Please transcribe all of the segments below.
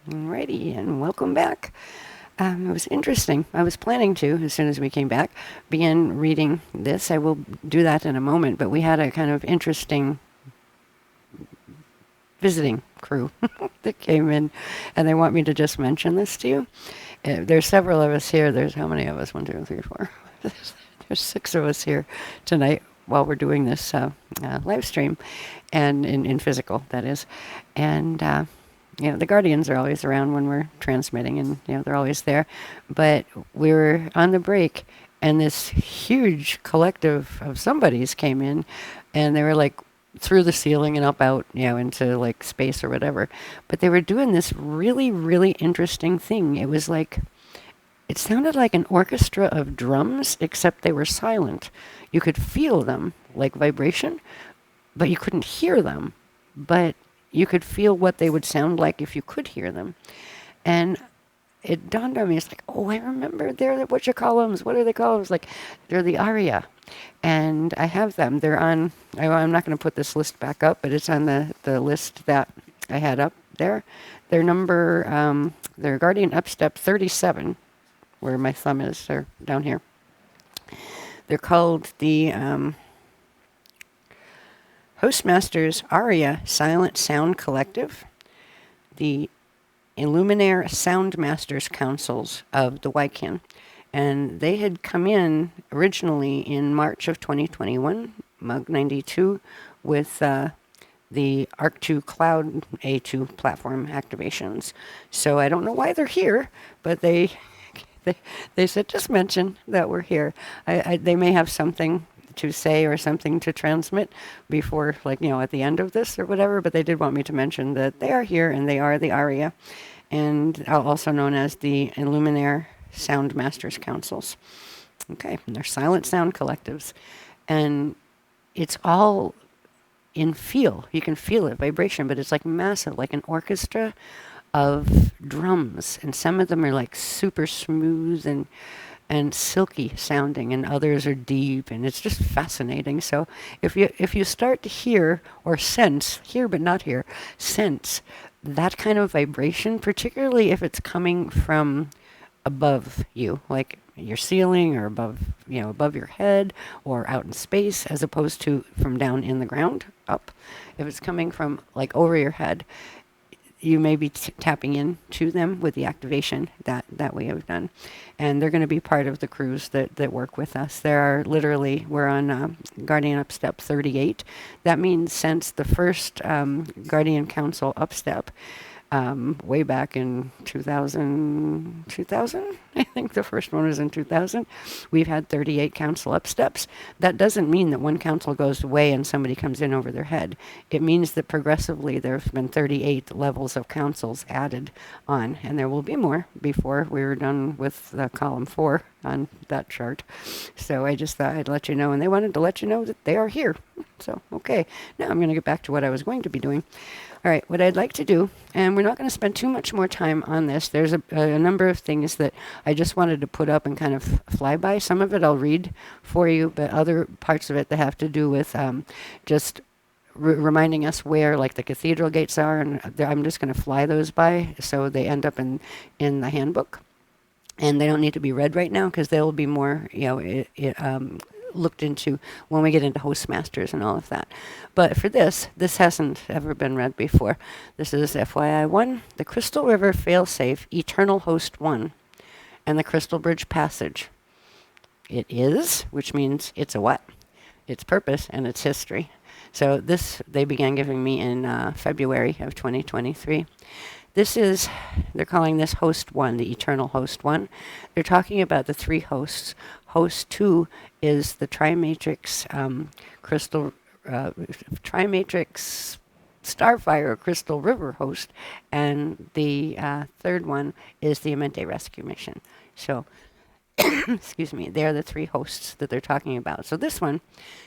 Alrighty, and welcome back. It was interesting. I was planning to, as soon as we came back, begin reading this. I will do that in a moment, but we had a kind of interesting visiting crew that came in, and they want me to just mention this to you. There's several of us here. There's how many of us? 1, 2, 3, 4. There's 6 of us here tonight while we're doing this live stream, and in physical, that is. And the guardians are always around when we're transmitting, and they're always there. But we were on the break, and this huge collective of somebodies came in, and they were like through the ceiling and up out, into like space or whatever. But they were doing this really, really interesting thing. It was like, it sounded like an orchestra of drums, except they were silent. You could feel them like vibration, but you couldn't hear them. But you could feel what they would sound like if you could hear them. And it dawned on me, it's like, oh, I remember they're the what you call them? What are they called? It was like, they're the aria. And I have them. They're on, I'm not going to put this list back up, but it's on the list that I had up there. Their number, their Guardian Up Step 37, where my thumb is, they're down here. They're called the Hostmasters Aria Silent Sound Collective, the Illuminaire Sound Masters Councils of the Waikin. And they had come in originally in March of 2021, MUG 92, with the ARC2 Cloud A2 platform activations. So I don't know why they're here, but they said just mention that we're here. They may have something to say or something to transmit before, at the end of this or whatever, but they did want me to mention that they are here, and they are the ARIA, and also known as the Illuminaire Sound Masters Councils. Okay, and they're silent sound collectives. And it's all in feel. You can feel it, vibration, but it's like massive, like an orchestra of drums. And some of them are like super smooth and silky sounding, and others are deep, and it's just fascinating. So if you start to hear or sense, hear but not hear, sense that kind of vibration, particularly if it's coming from above you, like your ceiling or above your head or out in space, as opposed to from down in the ground up. If it's coming from like over your head, you may be tapping into them with the activation that we have done. And they're going to be part of the crews that work with us. There are literally, we're on Guardian Up Step 38. That means since the first Guardian Council Up Step, way back in 2000, I think the first one was in 2000. We've had 38 council up steps. That doesn't mean that one council goes away and somebody comes in over their head. It means that progressively there have been 38 levels of councils added on, and there will be more before we're done with column 4 on that chart. So I just thought I'd let you know, and they wanted to let you know that they are here. So, okay, now I'm going to get back to what I was going to be doing. All right, what I'd like to do, and we're not going to spend too much more time on this. There's a number of things that I just wanted to put up and kind of fly by. Some of it I'll read for you, but other parts of it that have to do with just reminding us where, like, the cathedral gates are, and I'm just going to fly those by so they end up in the handbook. And they don't need to be read right now because they'll be more, looked into when we get into Hostmasters and all of that. But for this hasn't ever been read before. This is FYI 1, the Crystal River Failsafe Eternal Host 1, and the Crystal Bridge Passage. It is, which means it's a what? Its purpose and its history. So this they began giving me in February of 2023. This is, they're calling this Host 1, the Eternal Host 1. They're talking about the 3 hosts. Host 2 is the Trimatrix Crystal, Trimatrix Starfire Crystal River host, and the third one is the Amente Rescue Mission. So, excuse me, they're the 3 hosts that they're talking about. So this one,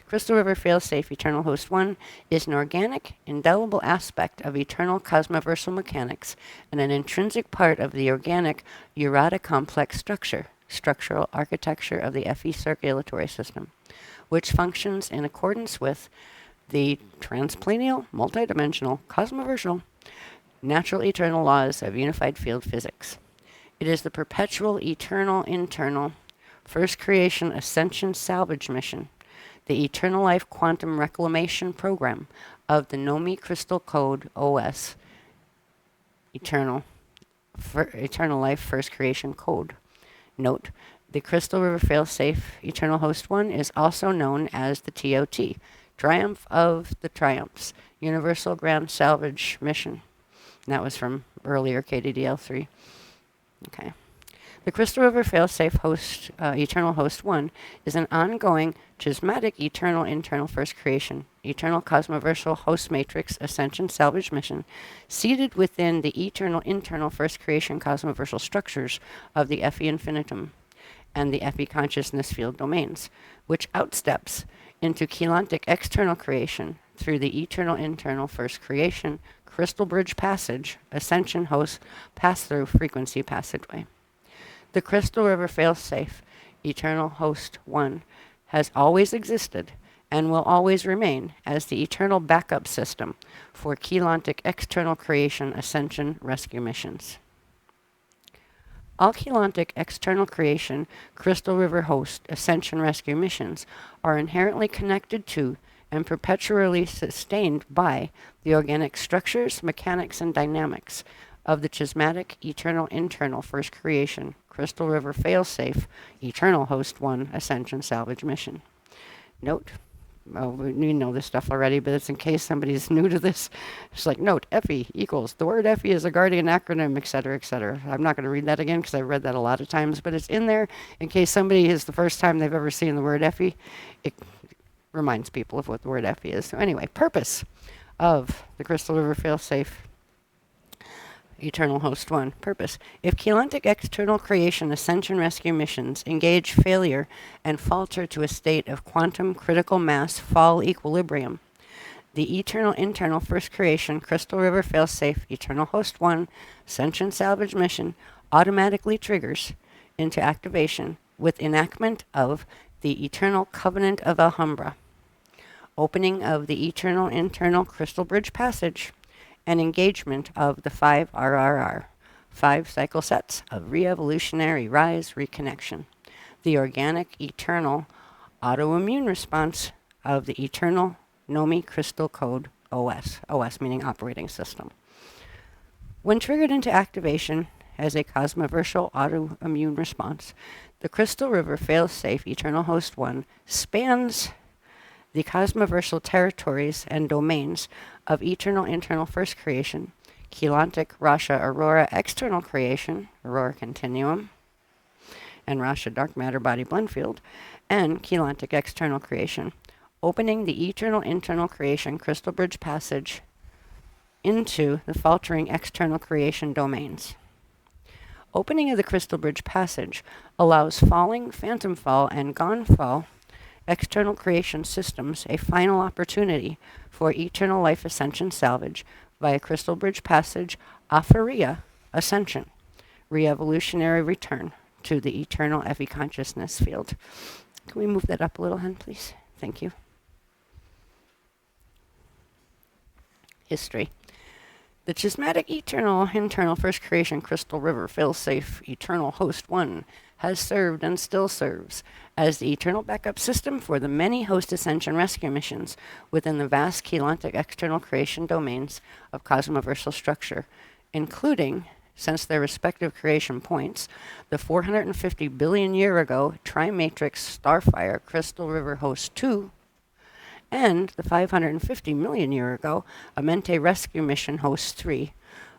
Crystal River Failsafe Eternal Host 1, is an organic, indelible aspect of eternal cosmoversal mechanics and an intrinsic part of the organic Urata complex structural architecture of the FE circulatory system, which functions in accordance with the transplanial, multidimensional, cosmoversal natural eternal laws of unified field physics. It is the perpetual eternal internal first creation ascension salvage mission, the eternal life quantum reclamation program of the NOMI crystal code OS, eternal life first creation code. Note, the Crystal River Failsafe Eternal Host 1 is also known as the TOT, Triumph of the Triumphs, Universal Grand Salvage Mission. And that was from earlier KDDL3. Okay. The Crystal River Failsafe Host, Eternal Host 1 is an ongoing, charismatic, eternal, internal first creation, eternal cosmoversal host matrix ascension salvage mission, seated within the eternal, internal first creation cosmoversal structures of the Epi infinitum and the Epi consciousness field domains, which outsteps into chelantic external creation through the eternal, internal first creation crystal bridge passage ascension host pass-through frequency passageway. The Crystal River Failsafe Eternal Host 1 has always existed and will always remain as the eternal backup system for chelantic external creation ascension rescue missions. All chelantic external creation Crystal River Host ascension rescue missions are inherently connected to and perpetually sustained by the organic structures, mechanics, and dynamics of the charismatic eternal internal first creation Crystal River Failsafe Eternal Host 1 Ascension Salvage Mission. Note, you know this stuff already, but it's in case somebody's new to this. It's like, note, Epi equals, the word Epi is a guardian acronym, etc., etc. I'm not going to read that again because I've read that a lot of times, but it's in there in case somebody is the first time they've ever seen the word Epi. It reminds people of what the word Epi is. So anyway, purpose of the Crystal River Failsafe Eternal Host 1. Purpose. If chelantic external creation ascension rescue missions engage failure and falter to a state of quantum critical mass fall equilibrium, the eternal internal first creation Crystal River Failsafe Eternal Host 1 Ascension Salvage Mission automatically triggers into activation with enactment of the Eternal Covenant of Alhambra, opening of the eternal internal crystal bridge passage, and engagement of the 5 RRR, 5 cycle sets of re-evolutionary rise reconnection, the organic eternal autoimmune response of the eternal NOMI crystal code OS, OS meaning operating system. When triggered into activation as a cosmoversal autoimmune response, the Crystal River Failsafe Eternal Host 1 spans the cosmoversal territories and domains of eternal internal first creation, chelantic Rasha Aurora external creation, Aurora continuum, and Rasha dark matter body blend field, and chelantic external creation, opening the eternal internal creation crystal bridge passage into the faltering external creation domains. Opening of the crystal bridge passage allows falling, phantom fall, and gone fall external creation systems a final opportunity for eternal life ascension salvage via crystal bridge passage aphoria ascension, re-evolutionary return to the eternal Epi consciousness field. Can we move that up a little, hun, please? Thank you. History. The charismatic eternal internal first creation Crystal River Failsafe Eternal Host 1 has served and still serves as the eternal backup system for the many host ascension rescue missions within the vast chelantic external creation domains of cosmoversal structure, including, since their respective creation points, the 450 billion year ago Trimatrix Starfire Crystal River Host 2 and the 550 million year ago Amente Rescue Mission Host 3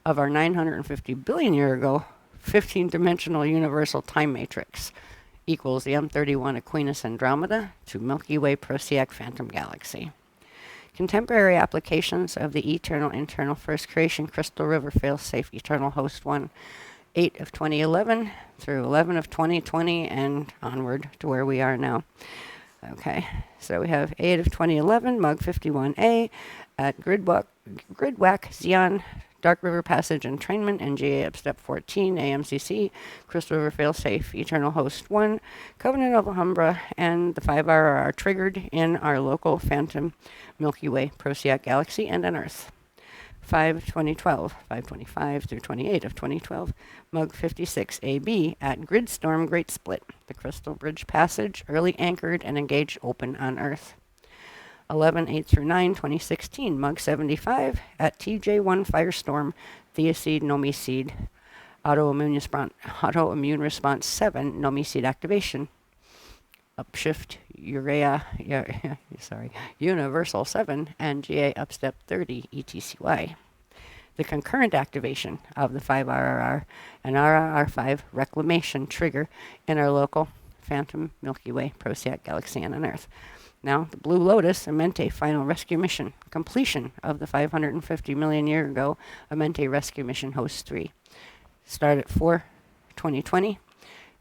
of our 950 billion year ago 15-dimensional universal time matrix equals the M31 Aquinas Andromeda to Milky Way Procyon Phantom Galaxy. Contemporary applications of the eternal internal first creation Crystal River Failsafe Eternal Host 1, 8 of 2011 through 11 of 2020 and onward to where we are now. Okay, so we have 8 of 2011, Mug 51A at Gridwalk, Xeon, Dark River Passage Entrainment, NGA up Step 14, AMCC, Crystal River Failsafe, Eternal Host 1, Covenant of Alhambra, and the 5R are triggered in our local phantom Milky Way Procyon Galaxy and on Earth. 5/2012, 5/25 through 28 of 2012, Mug 56AB at Gridstorm Great Split, the Crystal Bridge Passage, early anchored and engaged open on Earth. 11/8 through 9, 2016, Mug 75 at TJ1 Firestorm, Theocede Nomicede, autoimmune response 7, Nomicede activation. Upshift Universal 7 and GA Upstep 30 ETCY. The concurrent activation of the 5RRR and RRR5 reclamation trigger in our local Phantom Milky Way Procyon galaxy on Earth. Now, the Blue Lotus Amente final rescue mission, completion of the 550 million year ago Amente rescue mission host 3. Start at 4/2020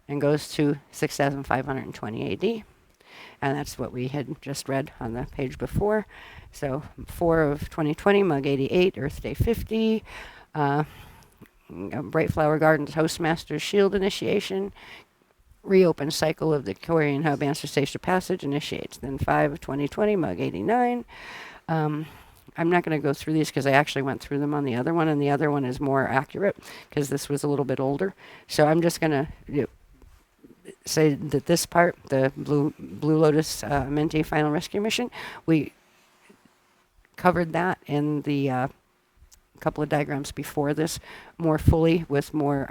and goes to 6,520 AD. And that's what we had just read on the page before. So 4/2020, Mug 88, Earth Day 50, Bright Flower Gardens Hostmaster's Shield initiation, reopen cycle of the Quarian Hub Answer Station Passage initiates. Then 5/2020, Mug 89. I'm not going to go through these because I actually went through them on the other one, and the other one is more accurate because this was a little bit older. So I'm just going to say that this part, the Blue Lotus Mente Final Rescue Mission, we covered that in the couple of diagrams before this more fully with more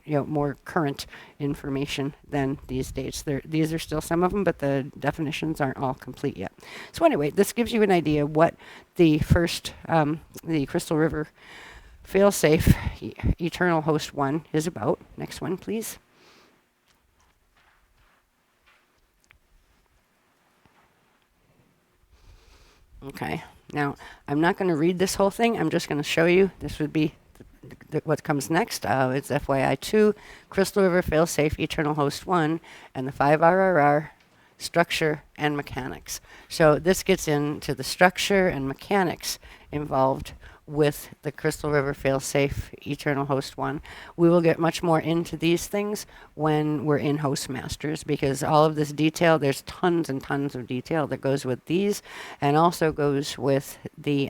more current information than these dates. These are still some of them, but the definitions aren't all complete yet. So anyway, this gives you an idea what the first the Crystal River Failsafe Eternal Host 1 is about. Next one, please. Okay, now I'm not going to read this whole thing. I'm just going to show you. This would be what comes next. It's FYI 2, Crystal River Failsafe Eternal Host 1, and the 5RRR structure and mechanics. So this gets into the structure and mechanics involved with the Crystal River Failsafe Eternal Host 1. We will get much more into these things when we're in Hostmasters, because all of this detail, there's tons and tons of detail that goes with these, and also goes with the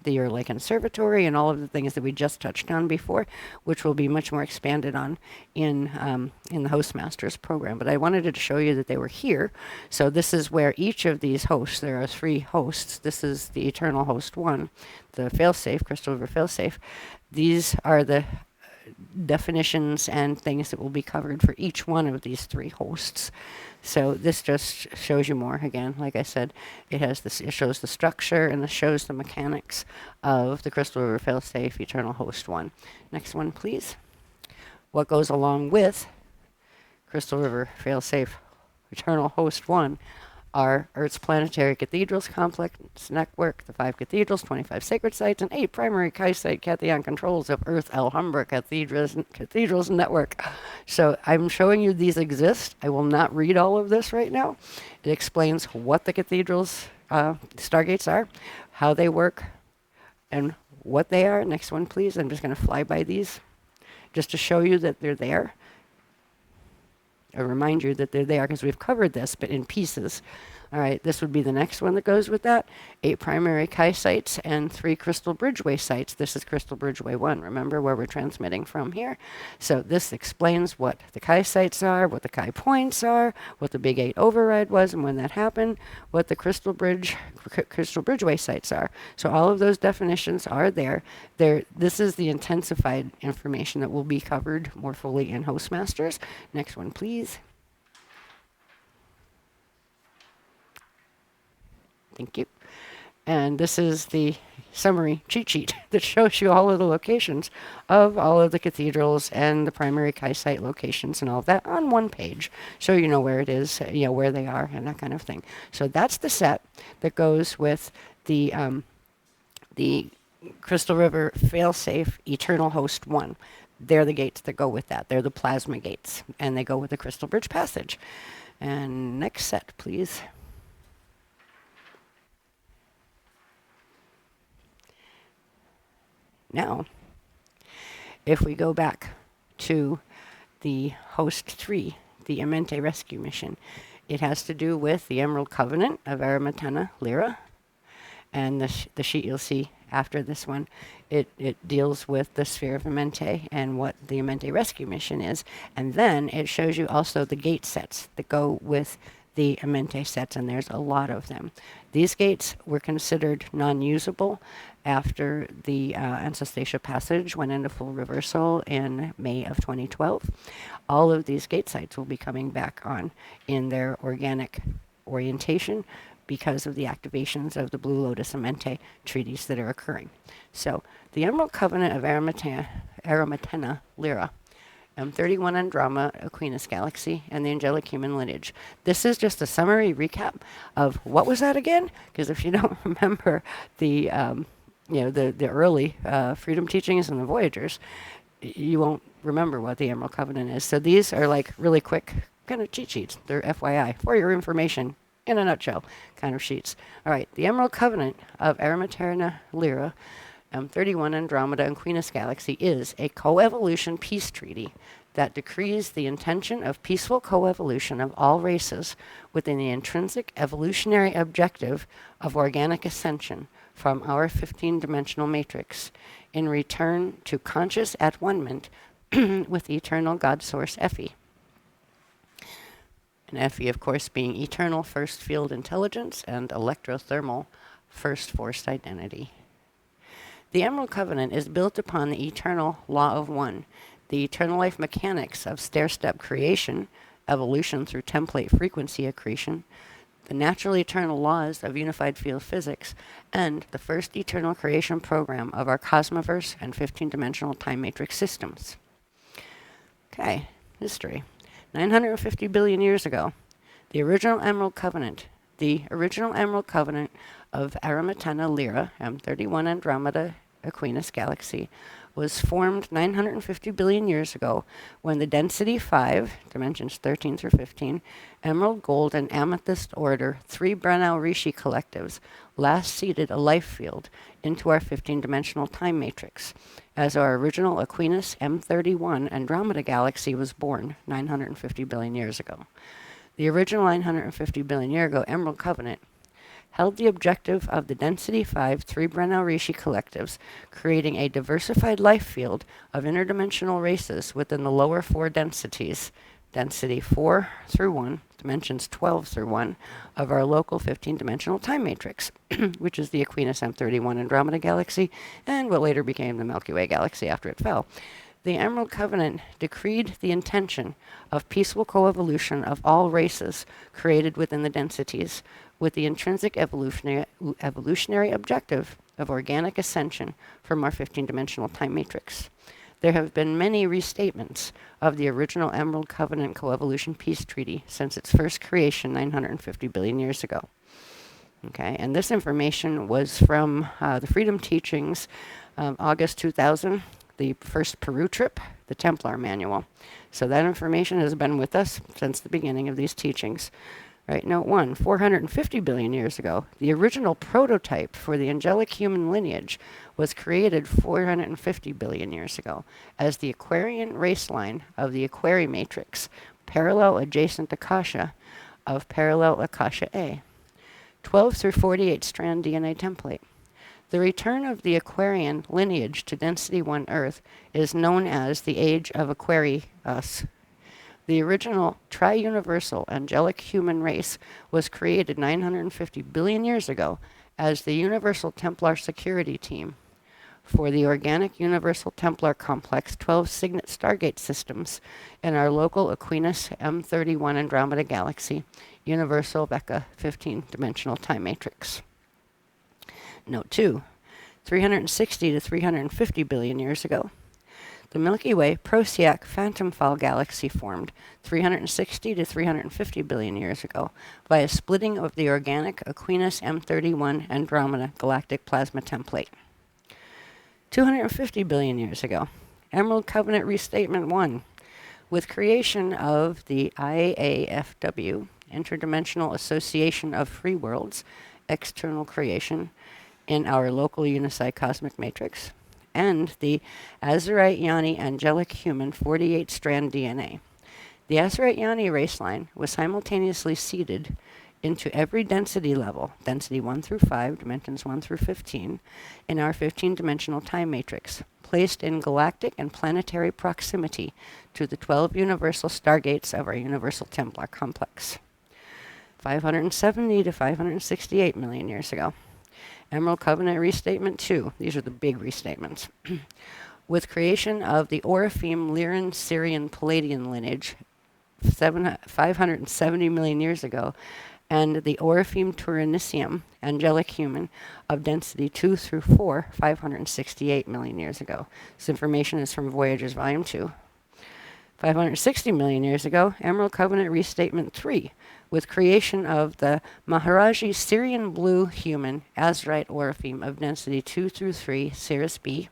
Early Conservatory and all of the things that we just touched on before, which will be much more expanded on in the Hostmasters program. But I wanted to show you that they were here. So this is where each of these hosts, there are 3 hosts. This is the Eternal Host 1, the Failsafe, Crystal River Failsafe. These are the definitions and things that will be covered for each one of these 3 hosts. So this just shows you more. Again, like I said, it has this. It shows the structure and it shows the mechanics of the Crystal River Failsafe Eternal Host 1. Next one, please. What goes along with Crystal River Failsafe Eternal Host 1 are Earth's planetary cathedrals complex network, the 5 cathedrals, 25 sacred sites, and 8 primary Chi-site Cation controls of Earth Alhambra cathedrals network. So I'm showing you these exist. I will not read all of this right now. It explains what the cathedrals, stargates are, how they work, and what they are. Next one, please. I'm just going to fly by these just to show you that they're there. I remind you that they're there because we've covered this, but in pieces. All right, this would be the next one that goes with that. 8 primary Chi sites and 3 Crystal Bridgeway sites. This is Crystal Bridgeway 1, remember, where we're transmitting from here. So this explains what the Chi sites are, what the Chi points are, what the Big 8 override was and when that happened, what the Crystal Bridgeway sites are. So all of those definitions are there. This is the intensified information that will be covered more fully in Hostmasters. Next one, please. Thank you. And this is the summary cheat sheet that shows you all of the locations of all of the cathedrals and the primary Chi site locations and all of that on one page. So you know where it is, you know, where they are and that kind of thing. So that's the set that goes with the Crystal River Failsafe Eternal Host 1. They're the gates that go with that. They're the plasma gates, and they go with the Crystal Bridge Passage. And next set, please. Now, if we go back to the Host 3, the Amente Rescue Mission, it has to do with the Emerald Covenant of Aramatena Lyra. And the sheet you'll see after this one. It deals with the sphere of Amente and what the Amente rescue mission is. And then it shows you also the gate sets that go with the Amente sets, and there's a lot of them. These gates were considered non-usable after the Ancestation passage went into full reversal in May of 2012. All of these gate sites will be coming back on in their organic orientation because of the activations of the Blue Lotus Amente treaties that are occurring. So the Emerald Covenant of Aramatena Lyra, M31 Andromeda Aquinas Galaxy, and the Angelic Human Lineage. This is just a summary recap of what was that again? Because if you don't remember the the early freedom teachings and the Voyagers, you won't remember what the Emerald Covenant is. So these are like really quick kind of cheat sheets. They're FYI, for your information, in a nutshell, kind of sheets. All right, the Emerald Covenant of Aramatena Lyra, M31 Andromeda and Aquinas Galaxy is a coevolution peace treaty that decrees the intention of peaceful coevolution of all races within the intrinsic evolutionary objective of organic ascension from our 15-dimensional matrix in return to conscious at-one-ment with eternal God Source Effie. And Effie, of course, being eternal first field intelligence and electrothermal first forced identity. The Emerald Covenant is built upon the eternal law of one, the eternal life mechanics of stair-step creation, evolution through template frequency accretion, the natural eternal laws of unified field physics, and the first eternal creation program of our cosmoverse and 15-dimensional time matrix systems. Okay, history. 950 billion years ago, the original Emerald Covenant of Aramatena Lyra, M31 Andromeda Aquinas Galaxy, was formed 950 billion years ago when the density 5, dimensions 13 through 15, emerald, gold, and amethyst order 3 Brennau Rishi collectives last seeded a life field into our 15-dimensional time matrix, as our original Aquinas M31 Andromeda Galaxy was born 950 billion years ago. The original 950 billion year ago Emerald Covenant held the objective of the density 5 3 Brennau Rishi collectives, creating a diversified life field of interdimensional races within the lower 4 densities, density 4 through 1, dimensions 12 through 1, of our local 15-dimensional time matrix, which is the Aquinas M31 Andromeda Galaxy, and what later became the Milky Way Galaxy after it fell. The Emerald Covenant decreed the intention of peaceful coevolution of all races created within the densities, with the intrinsic evolutionary objective of organic ascension from our 15-dimensional time matrix. There have been many restatements of the original Emerald Covenant Coevolution Peace Treaty since its first creation 950 billion years ago. Okay, and this information was from the Freedom Teachings, August 2000, the first Peru trip, the Templar Manual. So that information has been with us since the beginning of these teachings. Right, note 1, 450 billion years ago, the original prototype for the angelic human lineage was created 450 billion years ago as the Aquarian race line of the Aquari matrix, parallel adjacent Akasha of parallel Akasha A. 12 through 48 strand DNA template. The return of the Aquarian lineage to density 1 Earth is known as the Age of Aquarius. The original tri-universal angelic human race was created 950 billion years ago as the Universal Templar Security Team for the Organic Universal Templar Complex 12 Signet Stargate systems in our local Aquinas M31 Andromeda Galaxy, Universal Vecca 15-dimensional time matrix. Note 2, 360 to 350 billion years ago, the Milky Way Procyon Phantom Fall Galaxy formed 360 to 350 billion years ago by a splitting of the organic Aquinas M31 Andromeda galactic plasma template. 250 billion years ago, Emerald Covenant Restatement 1, with creation of the IAFW, Interdimensional Association of Free Worlds, external creation, in our local Unisci cosmic matrix, and the Azurite Yani angelic human 48-strand DNA. The Azurite Yani race line was simultaneously seeded into every density level, density 1 through 5, dimensions 1 through 15, in our 15-dimensional time matrix, placed in galactic and planetary proximity to the 12 universal stargates of our universal Templar complex. 570 to 568 million years ago. Emerald Covenant Restatement 2. These are the big restatements. With creation of the Orifeme, Lyran, Syrian, Palladian lineage, 570 million years ago, and the Orifeme Turinicium, angelic human, of density 2 through 4, 568 million years ago. This information is from Voyagers Volume 2. 560 million years ago, Emerald Covenant Restatement 3, with creation of the Maharaji Syrian blue human, Azrite Orifeme, of density 2 through 3, Cirrus B.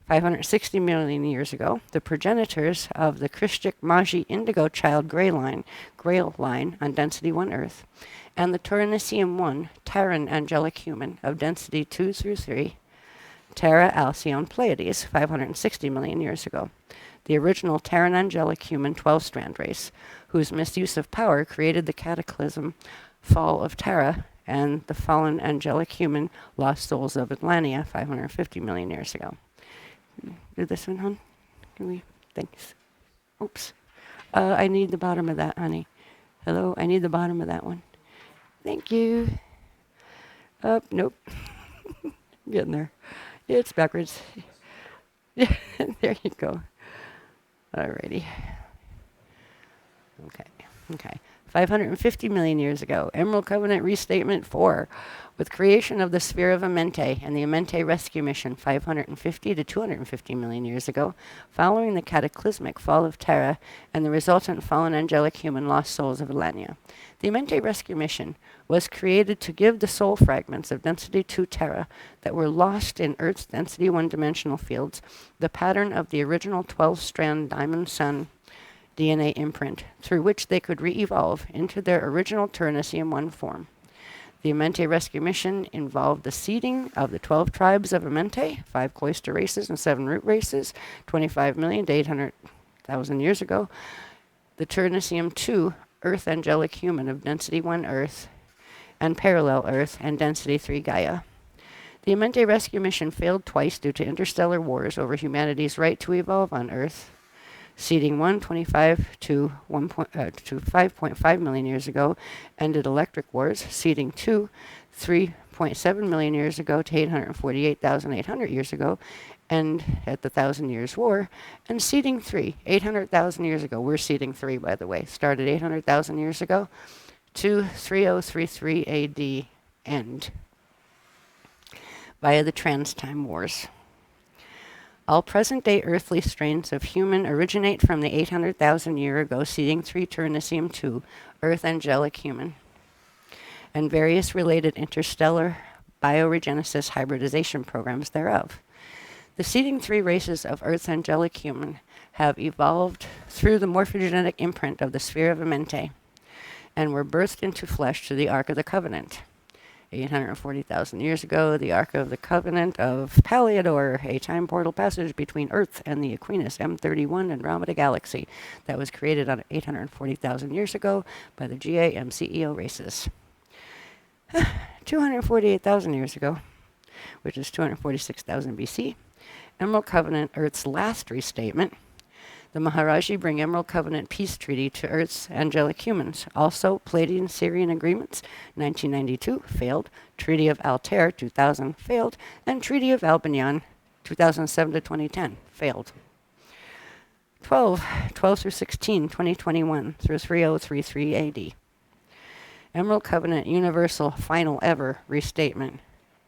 560 million years ago, the progenitors of the Krishtik Maji Indigo Child Grail line on density 1 Earth, and the Turinicium 1 Terran angelic human of density 2 through 3, Terra Alcyone Pleiades, 560 million years ago. The original Terran angelic human 12-strand race, whose misuse of power created the cataclysm fall of Terra and the fallen angelic human lost souls of Atlantia 550 million years ago. Do this one, hon? Can we? Thanks. Oops. I need the bottom of that, honey. Hello? I need the bottom of that one. Thank you. Nope. Getting there. It's backwards. There you go. Alrighty. Okay. 550 million years ago, Emerald Covenant Restatement 4, with creation of the Sphere of Amente and the Amente Rescue Mission 550 to 250 million years ago, following the cataclysmic fall of Terra and the resultant fallen angelic human lost souls of Atlantia. The Amente Rescue Mission was created to give the soul fragments of density 2 Terra that were lost in Earth's density 1 dimensional fields the pattern of the original 12-strand diamond sun DNA imprint, through which they could re-evolve into their original Turinicium 1 form. The Amente Rescue Mission involved the seeding of the 12 tribes of Amente, 5 cloister races and 7 root races, 25 million to 800,000 years ago, the Turinicium 2 Earth angelic human of density 1 Earth, and parallel Earth and density 3 Gaia. The Amente Rescue Mission failed twice due to interstellar wars over humanity's right to evolve on Earth. Seeding 1, 25 to 5.5 million years ago, ended electric wars. Seeding 2, 3.7 million years ago to 848,800 years ago, and at the 1,000 Years' War. And seeding 3, 800,000 years ago. We're seeding 3, by the way. Started 800,000 years ago to 3033 AD, end via the Trans-Time Wars. All present-day earthly strains of human originate from the 800,000 year ago seeding 3 Turinicium 2, Earth angelic human, and various related interstellar bioregenesis hybridization programs thereof. The seeding 3 races of Earth's angelic human have evolved through the morphogenetic imprint of the sphere of Amente, and were birthed into flesh through the Ark of the Covenant. 840,000 years ago, the Ark of the Covenant of Paliador, a time portal passage between Earth and the Aquinas M31 Andromeda Galaxy that was created on 840,000 years ago by the GA-MCEO races. 248,000 years ago, which is 246,000 BC, Emerald Covenant, Earth's last restatement. The Maharaji bring Emerald Covenant Peace Treaty to Earth's angelic humans. Also, Palladian-Syrian agreements, 1992, failed. Treaty of Altair, 2000, failed. And Treaty of Albion, 2007 to 2010, failed. 12 through 16, 2021 through 3033 AD. Emerald Covenant Universal Final Ever Restatement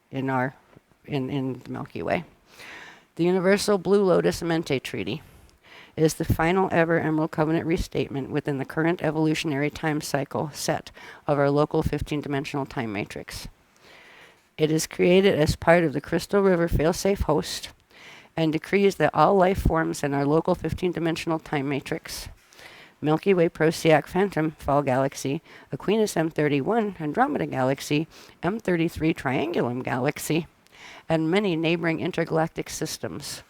in the Milky Way. The Universal Blue Lotus Mente Treaty is the final ever Emerald Covenant restatement within the current evolutionary time cycle set of our local 15-dimensional time matrix. It is created as part of the Crystal River failsafe host and decrees that all life forms in our local 15-dimensional time matrix, Milky Way Procyon Phantom Fall Galaxy, Aquinas M31 Andromeda Galaxy, M33 Triangulum Galaxy, and many neighboring intergalactic systems,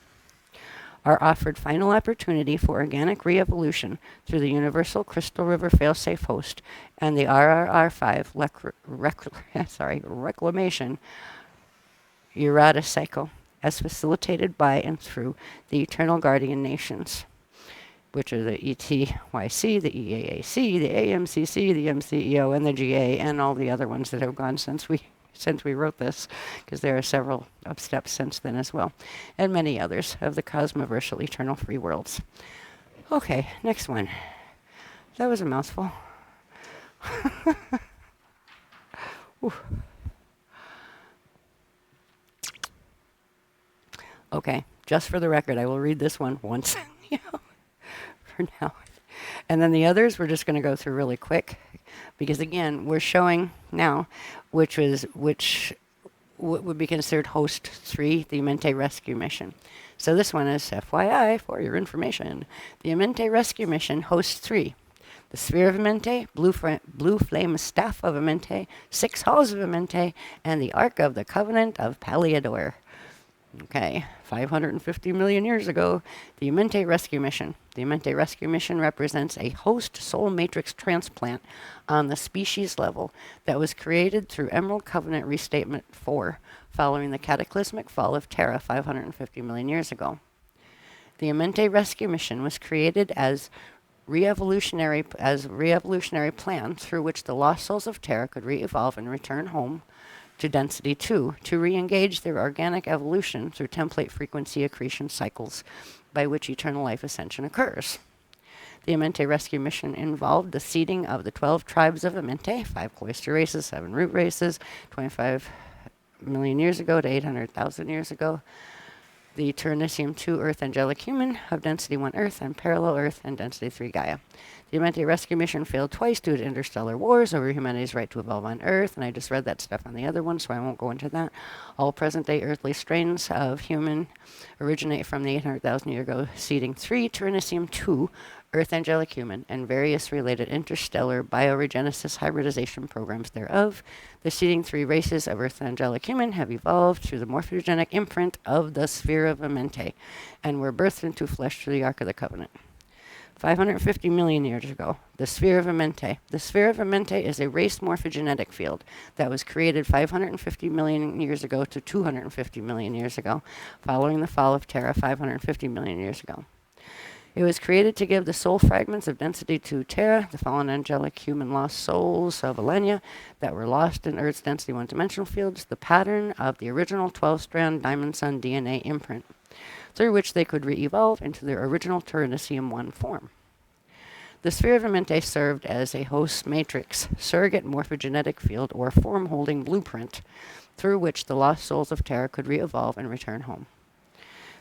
are offered final opportunity for organic re-evolution through the Universal Crystal River Failsafe Host and the RRR5 Reclamation Errata Cycle, as facilitated by and through the Eternal Guardian Nations, which are the ETYC, the EAAC, the AMCC, the MCEO, and the GA, and all the other ones that have gone since we wrote this, because there are several steps since then as well, and many others of the Cosmoversal Eternal Free Worlds. Okay, next one. That was a mouthful. Okay, just for the record, I will read this one once for now. And then the others we're just going to go through really quick, because again, we're showing now which would be considered host 3, the Amenti Rescue Mission. So this one is FYI for your information. The Amenti Rescue Mission, host 3. The Sphere of Amenti, Blue Flame Staff of Amenti, 6 Halls of Amenti, and the Ark of the Covenant of Paliador. Okay, 550 million years ago, the Amenti Rescue Mission. The Amenti Rescue Mission represents a host soul matrix transplant on the species level that was created through Emerald Covenant Restatement 4, following the cataclysmic fall of Terra 550 million years ago. The Amenti Rescue Mission was created as re-evolutionary plan through which the lost souls of Terra could re-evolve and return home to density 2 to re-engage their organic evolution through template frequency accretion cycles by which eternal life ascension occurs. The Amenti Rescue Mission involved the seeding of the 12 tribes of Amenti, 5 cloister races, 7 root races, 25 million years ago to 800,000 years ago, the Turnicium 2 Earth Angelic Human of density 1 Earth and parallel Earth and density 3 Gaia. The Amenti Rescue Mission failed twice due to interstellar wars over humanity's right to evolve on Earth, and I just read that stuff on the other one, so I won't go into that. All present-day earthly strains of human originate from the 800,000 year ago seeding 3 Turnicium 2 Earth Angelic Human and various related interstellar bioregenesis hybridization programs thereof. The seeding 3 races of Earth Angelic Human have evolved through the morphogenic imprint of the Sphere of Amenti and were birthed into flesh through the Ark of the Covenant. 550 million years ago, the Sphere of Amenti. The Sphere of Amenti is a race morphogenetic field that was created 550 million years ago to 250 million years ago, following the fall of Terra 550 million years ago. It was created to give the soul fragments of density 2 Terra, the fallen angelic human lost souls of Alenia that were lost in Earth's density 1-dimensional fields, the pattern of the original 12-strand Diamond Sun DNA imprint, through which they could re-evolve into their original Turnicium 1 form. The Sphere of Amenti served as a host matrix, surrogate morphogenetic field, or form-holding blueprint, through which the lost souls of Terra could re-evolve and return home.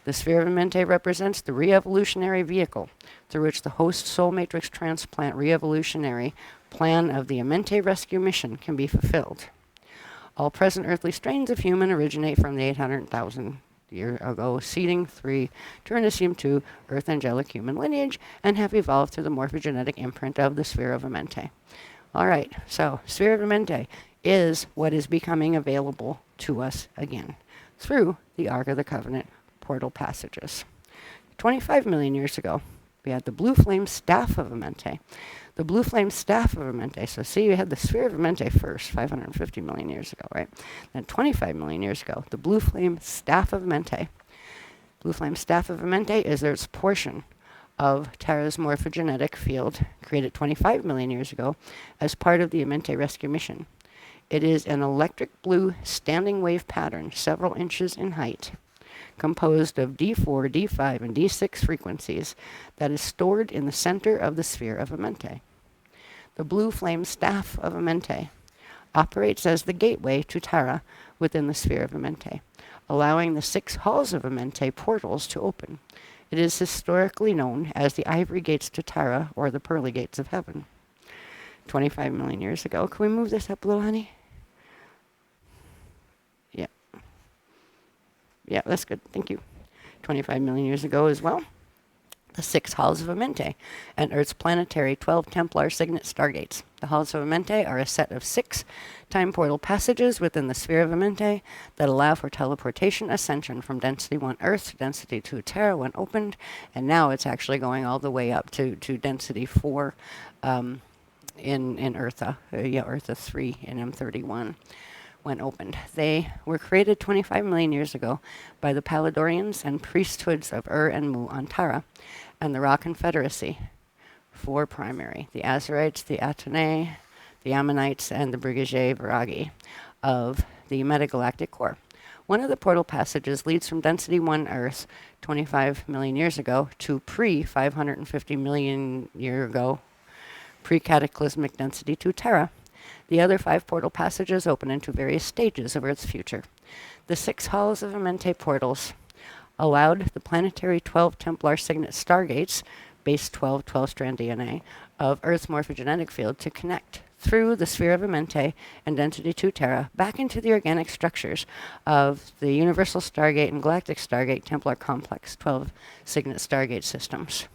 The Sphere of Amenti represents the re-evolutionary vehicle through which the host soul matrix transplant re-evolutionary plan of the Amenti Rescue Mission can be fulfilled. All present earthly strains of human originate from the 800,000 year ago seeding 3 Turnicium 2 Earth Angelic Human lineage and have evolved through the morphogenetic imprint of the Sphere of Amenti. All right, so Sphere of Amenti is what is becoming available to us again through the Ark of the Covenant portal passages. 25 million years ago, we had the Blue Flame Staff of Amenti. The Blue Flame Staff of Amenti. So see, we had the Sphere of Amenti first, 550 million years ago, right? Then 25 million years ago, the Blue Flame Staff of Amenti. Blue Flame Staff of Amenti is its portion of Terra's morphogenetic field, created 25 million years ago as part of the Amenti Rescue Mission. It is an electric blue standing wave pattern, several inches in height, composed of D4, D5, and D6 frequencies that is stored in the center of the Sphere of Amenti. The Blue Flame Staff of Amenti operates as the gateway to Terra within the Sphere of Amenti, allowing the 6 Halls of Amenti portals to open. It is historically known as the Ivory Gates to Terra or the Pearly Gates of Heaven. 25 million years ago. Can we move this up a little, honey? Yeah, that's good. Thank you. 25 million years ago as well. the 6 Halls of Amente, and Earth's planetary 12 Templar signet stargates. The Halls of Amente are a set of 6 time portal passages within the sphere of Amente that allow for teleportation ascension from density 1 Earth to density 2 Terra when opened, and now it's actually going all the way up to density 4 in Eartha, Eartha 3 in M31 when opened. They were created 25 million years ago by the Paladorians and priesthoods of and Mu on Tara, and the Ra Confederacy, 4 primary, the Azarites, the Atenei, the Ammonites, and the Brigadier Viragi of the metagalactic core. One of the portal passages leads from density 1 Earth 25 million years ago to pre-550 million year ago, pre-cataclysmic density 2 Terra. The other 5 portal passages open into various stages of Earth's future. The 6 Halls of Amente portals allowed the planetary 12 Templar signet stargates, base 12, 12-strand DNA, of Earth's morphogenetic field to connect through the sphere of Amente and density 2 Terra back into the organic structures of the Universal Stargate and Galactic Stargate Templar Complex 12 signet stargate systems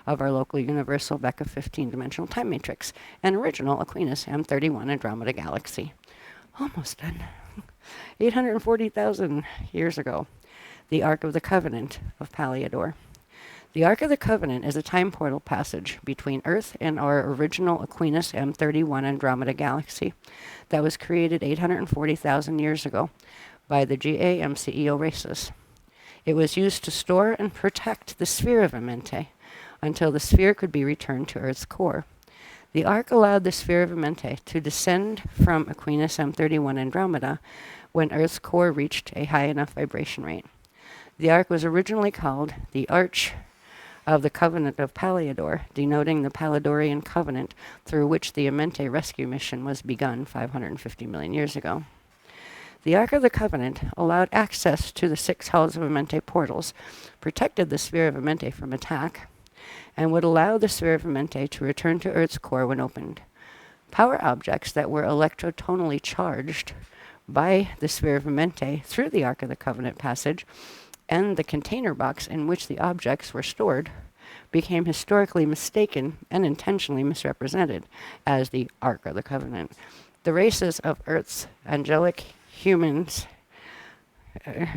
of our local universal Becca 15-dimensional time matrix and original Aquinas M31 Andromeda galaxy. Almost done. 840,000 years ago. The Ark of the Covenant of Paliador. The Ark of the Covenant is a time portal passage between Earth and our original Aquinas M31 Andromeda galaxy that was created 840,000 years ago by the GAMCEO races. It was used to store and protect the sphere of Amente until the sphere could be returned to Earth's core. The Ark allowed the sphere of Amente to descend from Aquinas M31 Andromeda when Earth's core reached a high enough vibration rate. The Ark was originally called the Arch of the Covenant of Paliador, denoting the Paladorian covenant through which the Amente rescue mission was begun 550 million years ago. The Ark of the Covenant allowed access to the 6 Halls of Amente portals, protected the sphere of Amente from attack, and would allow the sphere of Amente to return to Earth's core when opened. Power objects that were electrotonally charged by the sphere of Amente through the Ark of the Covenant passage and the container box in which the objects were stored became historically mistaken and intentionally misrepresented as the Ark of the Covenant. The races of Earth's angelic humans,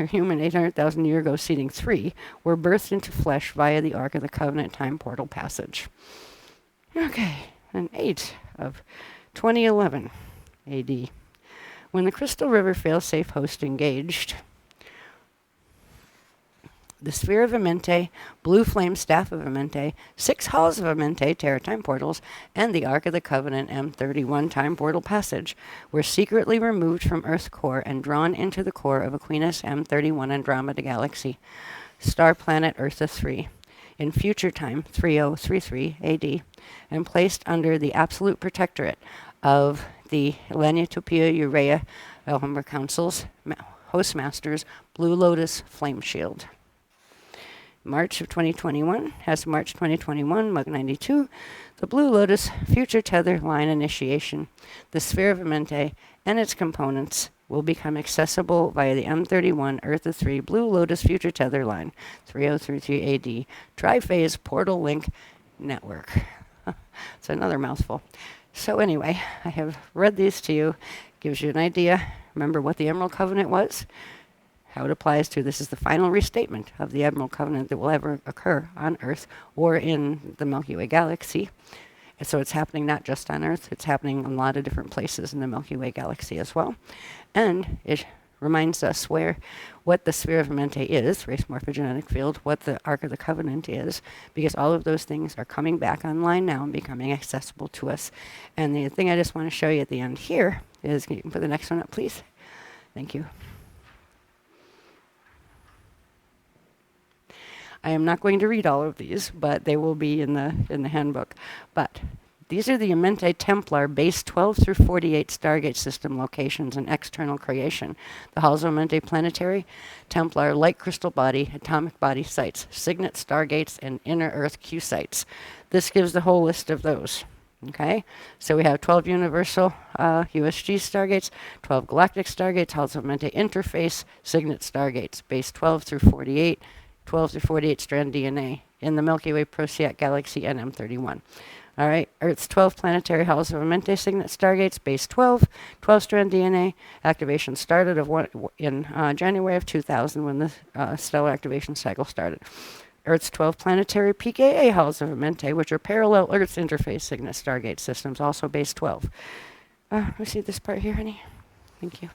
human 800,000 year ago seeding 3, were birthed into flesh via the Ark of the Covenant time portal passage. Okay, an 8 of 2011 AD. When the Crystal River failsafe host engaged, the sphere of Amente, blue flame staff of Amente, 6 halls of Amente, Terra time portals, and the Ark of the Covenant M31 time portal passage were secretly removed from Earth's core and drawn into the core of Aquinas M31 Andromeda galaxy, star planet Eartha 3, in future time 3033 AD, and placed under the absolute protectorate of the Laniatopia Urea Elhammer Council's hostmaster's Blue Lotus Flame Shield. March of 2021, as March 2021, Mug 92, the Blue Lotus Future Tether Line initiation, the Sphere of Amente, and its components will become accessible via the M31 Eartha 3 Blue Lotus Future Tether Line, 3033 AD, Tri-Phase Portal Link Network. It's another mouthful. So anyway, I have read these to you. Gives you an idea. Remember what the Emerald Covenant was? How it applies to, this is the final restatement of the Emerald Covenant that will ever occur on Earth or in the Milky Way galaxy. And so it's happening not just on Earth, it's happening in a lot of different places in the Milky Way galaxy as well. And it reminds us what the Sphere of Amente is, race morphogenetic field, what the Ark of the Covenant is, because all of those things are coming back online now and becoming accessible to us. And the thing I just want to show you at the end here is, you can put the next one up, please? Thank you. I am not going to read all of these, but they will be in the handbook. But these are the Amente Templar base 12 through 48 Stargate system locations and external creation. The Halls of Amente Planetary, Templar Light Crystal Body, Atomic Body sites, Signet Stargates, and Inner Earth Q sites. This gives the whole list of those. Okay, so we have 12 Universal USG Stargates, 12 Galactic Stargates, Halls of Mente Interface, Signet Stargates, base 12 through 48, 12 to 48 strand DNA in the Milky Way Procyon galaxy NM31. All right, Earth's 12 planetary Halsey-Mente signet stargates, base 12, 12-strand DNA. Activation started in January of 2000 when the stellar activation cycle started. Earth's 12 planetary PKA Halsey-Mente, which are parallel Earth's interface signet stargate systems, also base 12. We see this part here, honey? Thank you.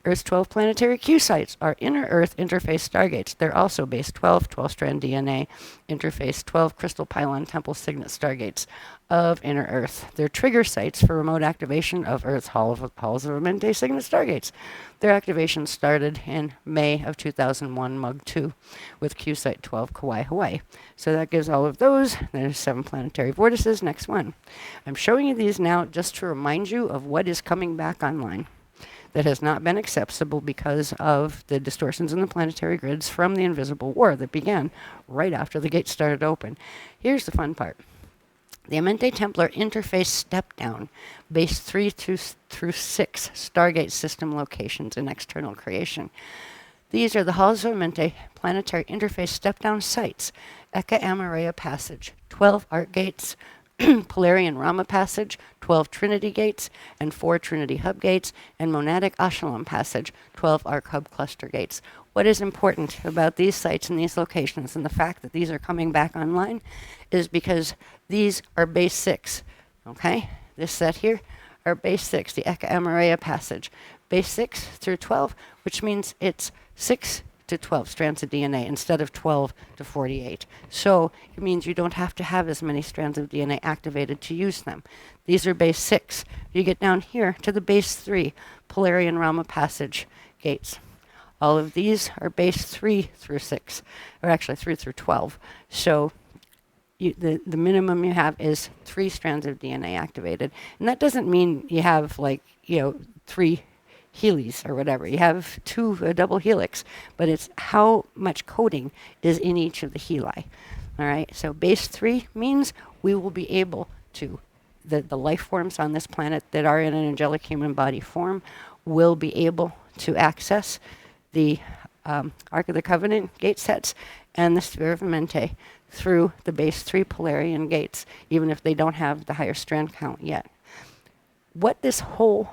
Earth's 12 planetary Q sites are inner Earth interface stargates. They're also base 12, 12-strand DNA, interface 12 crystal pylon temple signet stargates of inner Earth. They're trigger sites for remote activation of Earth's Halsey-Mente signet stargates. Their activation started in May of 2001, Mug 2, with Q site 12, Kauai, Hawaii. So that gives all of those. There's 7 planetary vortices. Next one. I'm showing you these now just to remind you of what is coming back online that has not been accessible because of the distortions in the planetary grids from the invisible war that began right after the gates started open. Here's the fun part. The Amente Templar interface step-down, base 3 through 6 Stargate system locations in external creation. These are the Halsey-Mente planetary interface step-down sites, Eka Amareya Passage, 12 Arc Gates, Polarian Rama Passage, 12 Trinity Gates, and 4 Trinity Hub Gates, and Monadic Ashalom Passage, 12 Arc Hub Cluster Gates. What is important about these sites and these locations and the fact that these are coming back online is because these are base 6, okay? This set here are base 6, the Eka Amareya Passage. Base 6 through 12, which means it's 6 to 12 strands of DNA instead of 12 to 48. So it means you don't have to have as many strands of DNA activated to use them. These are base 6. You get down here to the base 3, Polarian Rama Passage gates. All of these are base 3 through 6, or actually 3 through 12. So the minimum you have is 3 strands of DNA activated. And that doesn't mean you have 3 Helis or whatever. You have a double helix, but it's how much coding is in each of the heli. All right, so base 3 means we will be able to, the life forms on this planet that are in an angelic human body form will be able to access the Ark of the Covenant gate sets and the Sphere of Mente through the base 3 Polarian gates, even if they don't have the higher strand count yet. What this whole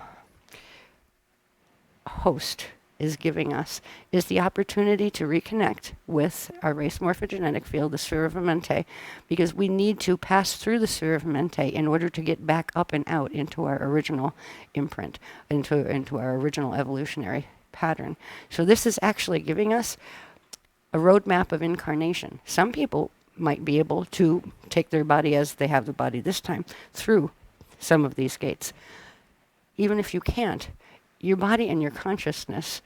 host is giving us is the opportunity to reconnect with our race morphogenetic field, the Sphere of Mente, because we need to pass through the Sphere of Mente in order to get back up and out into our original imprint, into our original evolutionary pattern. So this is actually giving us a roadmap of incarnation. Some people might be able to take their body as they have the body this time through some of these gates. Even if you can't, your body and your consciousness,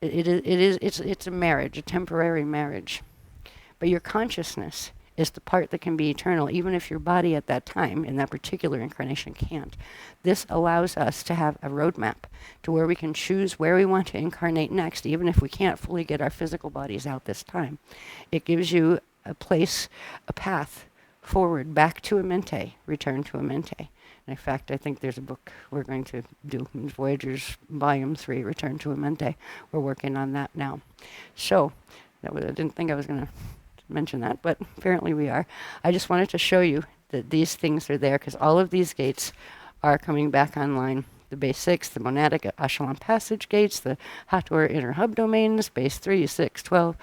it's a marriage, a temporary marriage. But your consciousness is the part that can be eternal, even if your body at that time, in that particular incarnation, can't. This allows us to have a roadmap to where we can choose where we want to incarnate next, even if we can't fully get our physical bodies out this time. It gives you a place, a path forward, back to Amente, return to Amente. In fact, I think there's a book we're going to do, Voyagers Volume 3, Return to Amente. We're working on that now. So, I didn't think I was going to mention that, but apparently we are. I just wanted to show you that these things are there, because all of these gates are coming back online. The base 6, the Monadic Ashalon Passage gates, the Hathor Inner Hub Domains, base 3, 6, 12,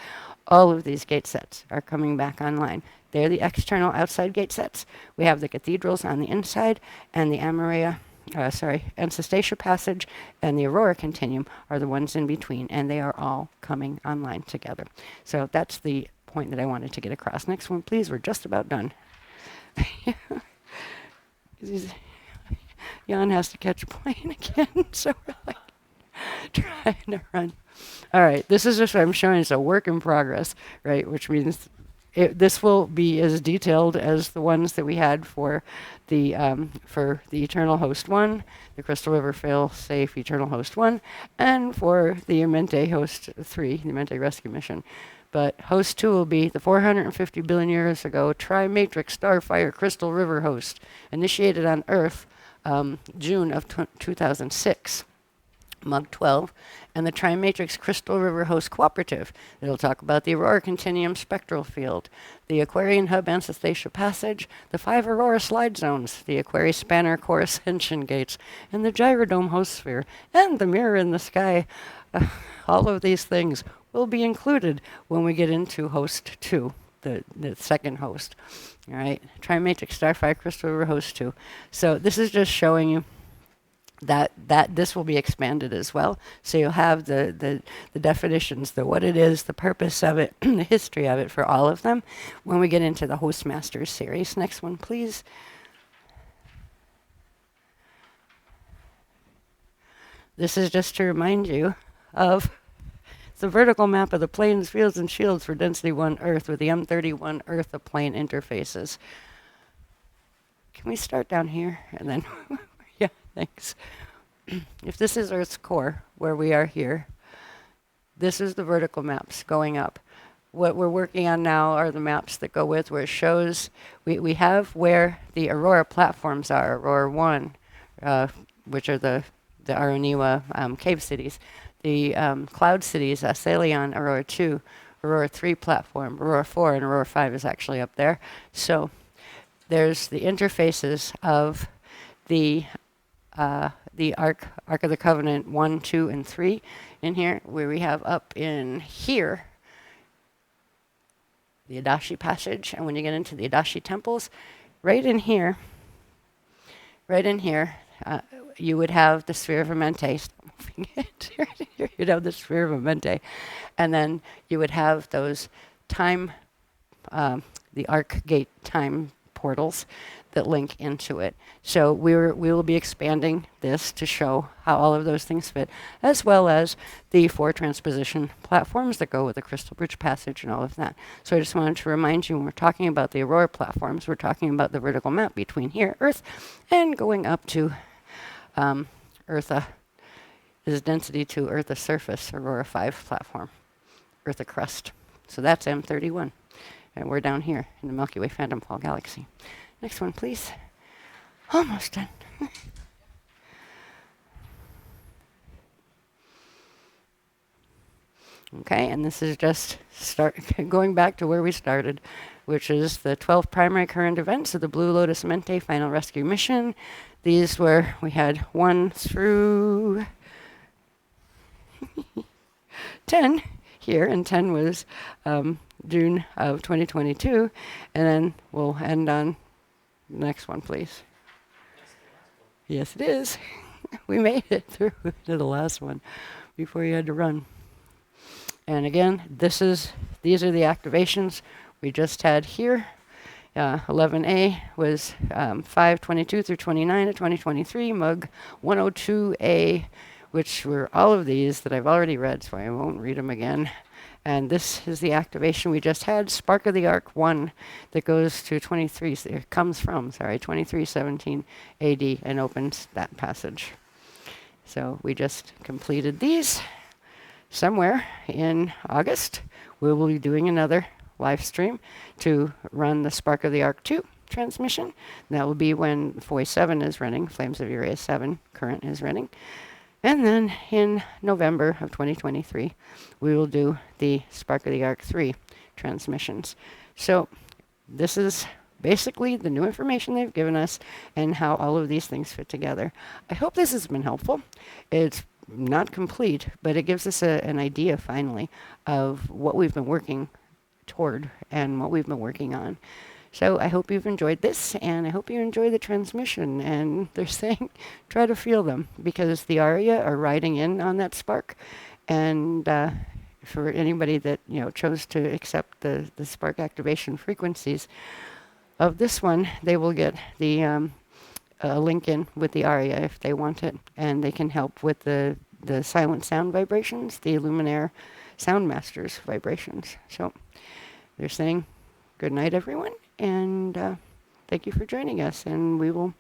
all of these gate sets are coming back online. They're the external outside gate sets. We have the cathedrals on the inside, and the Ancestacia Passage and the Aurora Continuum are the ones in between, and they are all coming online together. So that's the point that I wanted to get across. Next one, please. We're just about done. Jan has to catch a plane again, so we're like trying to run. All right, this is just what I'm showing. It's a work in progress, right? Which means this will be as detailed as the ones that we had for the Eternal Host 1, the Crystal River Fail-Safe Eternal Host 1, and for the Amente Host 3, the Amente Rescue Mission. But Host 2 will be the 450 billion years ago Tri-Matrix Starfire Crystal River Host, initiated on Earth June of 2006. Mug 12, and the Trimatrix Crystal River Host Cooperative. It'll talk about the Aurora Continuum Spectral Field, the Aquarian Hub Ancestation Passage, the 5 Aurora Slide Zones, the Aquarius Spanner Core Ascension Gates, and the Gyrodome Host Sphere, and the Mirror in the Sky. All of these things will be included when we get into Host 2, the second host. All right, Trimatrix Starfire Crystal River Host 2. So this is just showing you that this will be expanded as well. So you'll have the definitions, the what it is, the purpose of it, the history of it for all of them when we get into the Hostmasters series. Next one, please. This is just to remind you of the vertical map of the planes, fields, and shields for Density 1 Earth with the M31 Earth of plane interfaces. Can we start down here and then... Yeah, thanks. If this is Earth's core, where we are here, this is the vertical maps going up. What we're working on now are the maps that go with where it shows, we have where the Aurora platforms are, Aurora 1, which are the Aroniwa cave cities, the cloud cities, Celion, Aurora 2, Aurora 3 platform, Aurora 4, and Aurora 5 is actually up there. So there's the interfaces of the Ark of the Covenant 1, 2, and 3 in here, where we have up in here the Adashi Passage. And when you get into the Adashi temples, right in here, you would have the Sphere of Amente. You'd have the Sphere of Amente. And then you would have those time, the Ark Gate time portals that link into it. So we will be expanding this to show how all of those things fit, as well as the 4 transposition platforms that go with the Crystal Bridge Passage and all of that. So I just wanted to remind you, when we're talking about the Aurora platforms, we're talking about the vertical map between here, Earth, and going up to Eartha, is density to Eartha surface, Aurora 5 platform, Eartha crust. So that's M31. And we're down here in the Milky Way Phantom Fall Galaxy. Next one, please. Almost done. Okay, and this is just going back to where we started, which is the 12 primary current events of the Blue Lotus Mente Final Rescue Mission. These were, we had 1 through 10 here, and 10 was June of 2022, and then we'll end on the next one, please. Yes, it is. We made it through to the last one before you had to run. And again, these are the activations we just had here. 11A was 5/22 through 29 of 2023, MUG 102A, which were all of these that I've already read, so I won't read them again. And this is the activation we just had, Spark of the Ark 1, that goes to 2317 AD and opens that passage. So we just completed these. Somewhere in August, we will be doing another live stream to run the Spark of the Ark 2 transmission. And that will be when FOI 7 is running, Flames of Uraeus 7 current is running. And then in November of 2023, we will do the Spark of the Ark 3 transmissions. So this is basically the new information they've given us and how all of these things fit together. I hope this has been helpful. It's not complete, but it gives us an idea finally of what we've been working toward and what we've been working on. So I hope you've enjoyed this, and I hope you enjoy the transmission. And they're saying, try to feel them, because the Aria are riding in on that spark. And for anybody that chose to accept the spark activation frequencies of this one, they will get the link in with the Aria if they want it, and they can help with the silent sound vibrations, the Luminaire Sound Masters vibrations. So they're saying, good night, everyone. And thank you for joining us. And we will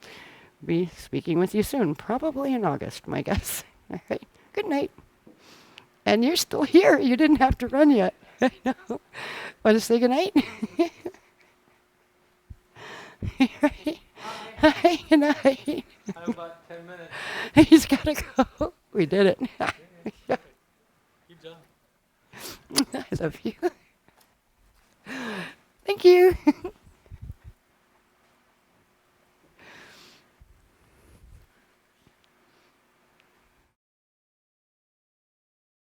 be speaking with you soon, probably in August, my guess. All right. Good night. And you're still here. You didn't have to run yet. I know. Want to say good night? Right. Hi. Good night. I have about 10 minutes. He's got to go. We did it. Good job. I love you. Thank you.